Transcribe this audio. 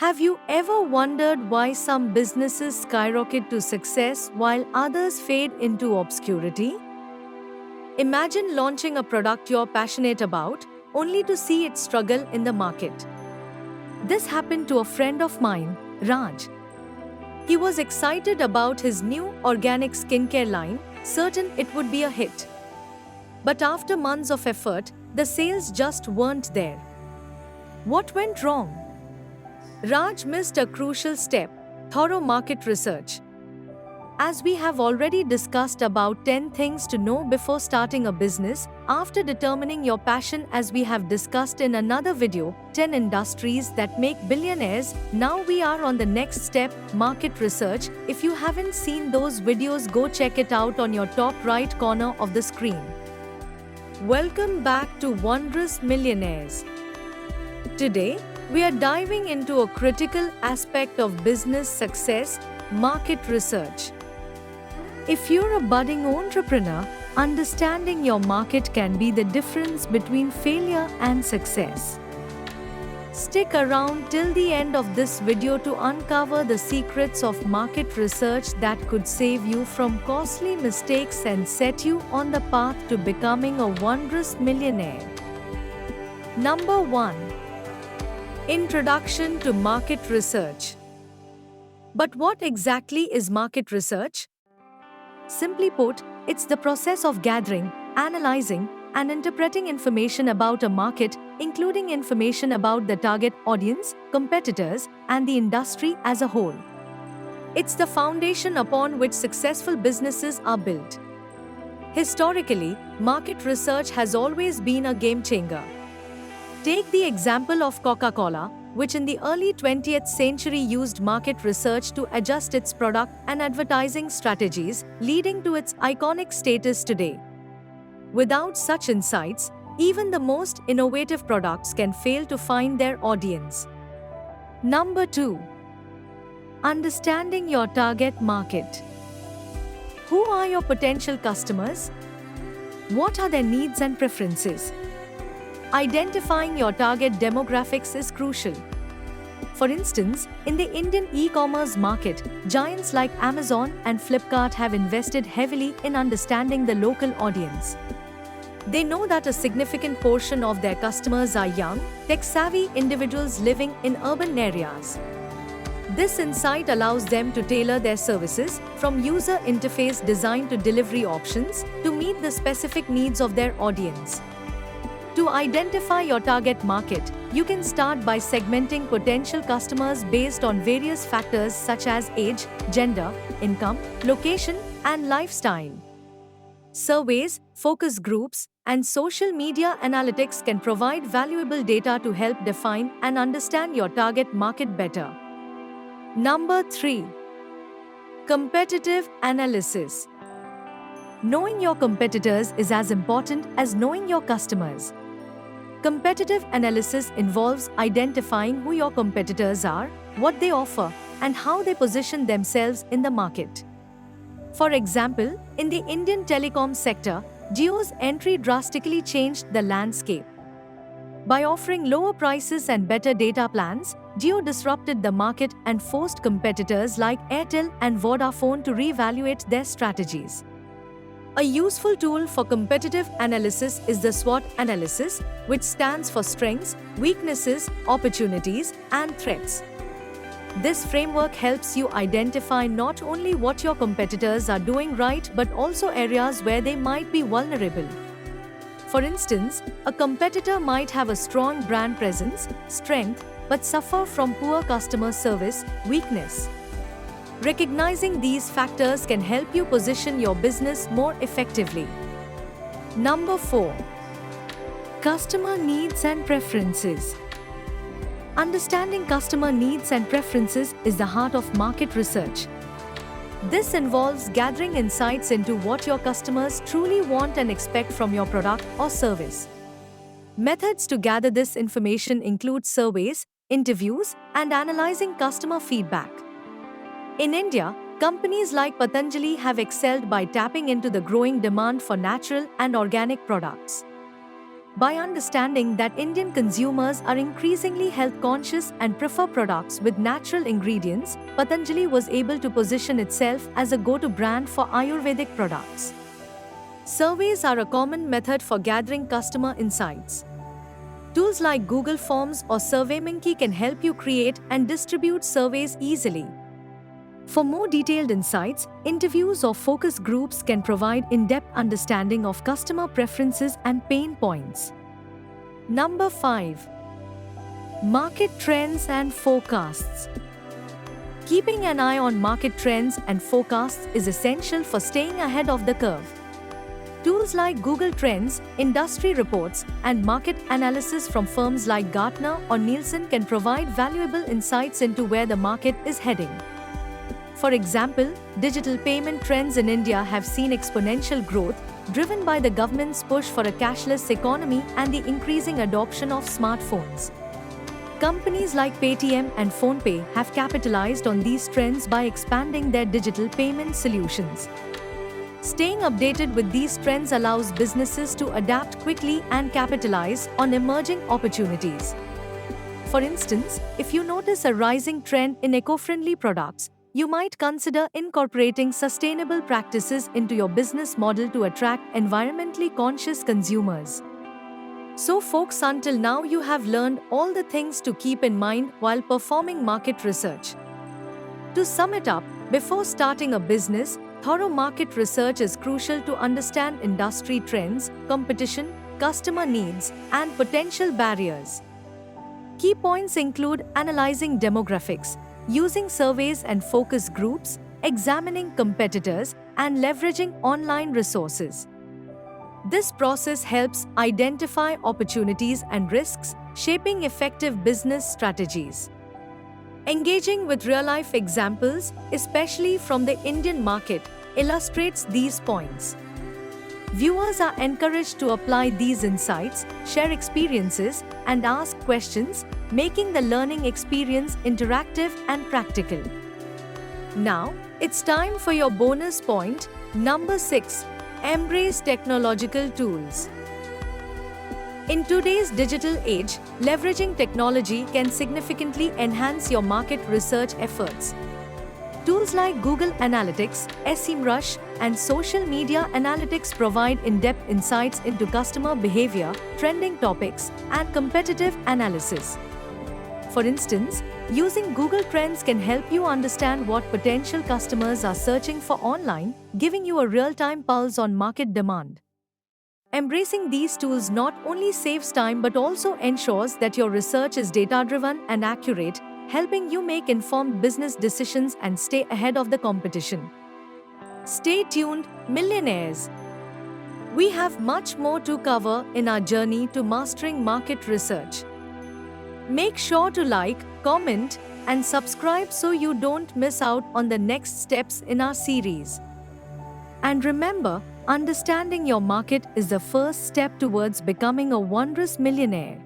Have you ever wondered why some businesses skyrocket to success while others fade into obscurity? Imagine launching a product you're passionate about, only to see it struggle in the market. This happened to a friend of mine, Raj. He was excited about his new organic skincare line, certain it would be a hit. But after months of effort, the sales just weren't there. What went wrong? Raj missed a crucial step: thorough market research. As we have already discussed about 10 things to know before starting a business, after determining your passion, as we have discussed in another video, 10 industries that make billionaires, now we are on the next step, market research. If you haven't seen those videos, go check it out on your top right corner of the screen. Welcome back to Wondrous Millionaires. Today, we are diving into a critical aspect of business success: market research. If you're a budding entrepreneur, understanding your market can be the difference between failure and success. Stick around till the end of this video to uncover the secrets of market research that could save you from costly mistakes and set you on the path to becoming a wondrous millionaire. Number 1. Introduction to market research. But what exactly is market research? Simply put, it's the process of gathering, analyzing, and interpreting information about a market, including information about the target audience, competitors, and the industry as a whole. It's the foundation upon which successful businesses are built. Historically, market research has always been a game changer. Take the example of Coca-Cola, which in the early 20th century used market research to adjust its product and advertising strategies, leading to its iconic status today. Without such insights, even the most innovative products can fail to find their audience. Number 2. Understanding your target market. Who are your potential customers? What are their needs and preferences? Identifying your target demographics is crucial. For instance, in the Indian e-commerce market, giants like Amazon and Flipkart have invested heavily in understanding the local audience. They know that a significant portion of their customers are young, tech-savvy individuals living in urban areas. This insight allows them to tailor their services, from user interface design to delivery options, to meet the specific needs of their audience. To identify your target market, you can start by segmenting potential customers based on various factors such as age, gender, income, location, and lifestyle. Surveys, focus groups, and social media analytics can provide valuable data to help define and understand your target market better. Number 3. Competitive analysis. Knowing your competitors is as important as knowing your customers. Competitive analysis involves identifying who your competitors are, what they offer, and how they position themselves in the market. For example, in the Indian telecom sector, Jio's entry drastically changed the landscape. By offering lower prices and better data plans, Jio disrupted the market and forced competitors like Airtel and Vodafone to reevaluate their strategies. A useful tool for competitive analysis is the SWOT analysis, which stands for strengths, weaknesses, opportunities, and threats. This framework helps you identify not only what your competitors are doing right but also areas where they might be vulnerable. For instance, a competitor might have a strong brand presence, strength, but suffer from poor customer service, weakness. Recognizing these factors can help you position your business more effectively. Number 4. Customer needs and preferences. Understanding customer needs and preferences is the heart of market research. This involves gathering insights into what your customers truly want and expect from your product or service. Methods to gather this information include surveys, interviews, and analyzing customer feedback. In India, companies like Patanjali have excelled by tapping into the growing demand for natural and organic products. By understanding that Indian consumers are increasingly health conscious and prefer products with natural ingredients, Patanjali was able to position itself as a go-to brand for Ayurvedic products. Surveys are a common method for gathering customer insights. Tools like Google Forms or SurveyMonkey can help you create and distribute surveys easily. For more detailed insights, interviews or focus groups can provide in-depth understanding of customer preferences and pain points. Number 5. Market trends and forecasts. Keeping an eye on market trends and forecasts is essential for staying ahead of the curve. Tools like Google Trends, industry reports, and market analysis from firms like Gartner or Nielsen can provide valuable insights into where the market is heading. For example, digital payment trends in India have seen exponential growth, driven by the government's push for a cashless economy and the increasing adoption of smartphones. Companies like Paytm and PhonePe have capitalized on these trends by expanding their digital payment solutions. Staying updated with these trends allows businesses to adapt quickly and capitalize on emerging opportunities. For instance, if you notice a rising trend in eco-friendly products, you might consider incorporating sustainable practices into your business model to attract environmentally conscious consumers. So folks, until now you have learned all the things to keep in mind while performing market research. To sum it up, before starting a business, thorough market research is crucial to understand industry trends, competition, customer needs, and potential barriers. Key points include analyzing demographics, using surveys and focus groups, examining competitors, and leveraging online resources. This process helps identify opportunities and risks, shaping effective business strategies. Engaging with real-life examples, especially from the Indian market, illustrates these points. Viewers are encouraged to apply these insights, share experiences, and ask questions, making the learning experience interactive and practical. Now, it's time for your bonus point, number 6. Embrace technological tools. In today's digital age, leveraging technology can significantly enhance your market research efforts. Tools like Google Analytics, SEMrush, and social media analytics provide in-depth insights into customer behavior, trending topics, and competitive analysis. For instance, using Google Trends can help you understand what potential customers are searching for online, giving you a real-time pulse on market demand. Embracing these tools not only saves time but also ensures that your research is data-driven and accurate, helping you make informed business decisions and stay ahead of the competition. Stay tuned, millionaires! We have much more to cover in our journey to mastering market research. Make sure to like, comment, and subscribe so you don't miss out on the next steps in our series. And remember, understanding your market is the first step towards becoming a wondrous millionaire.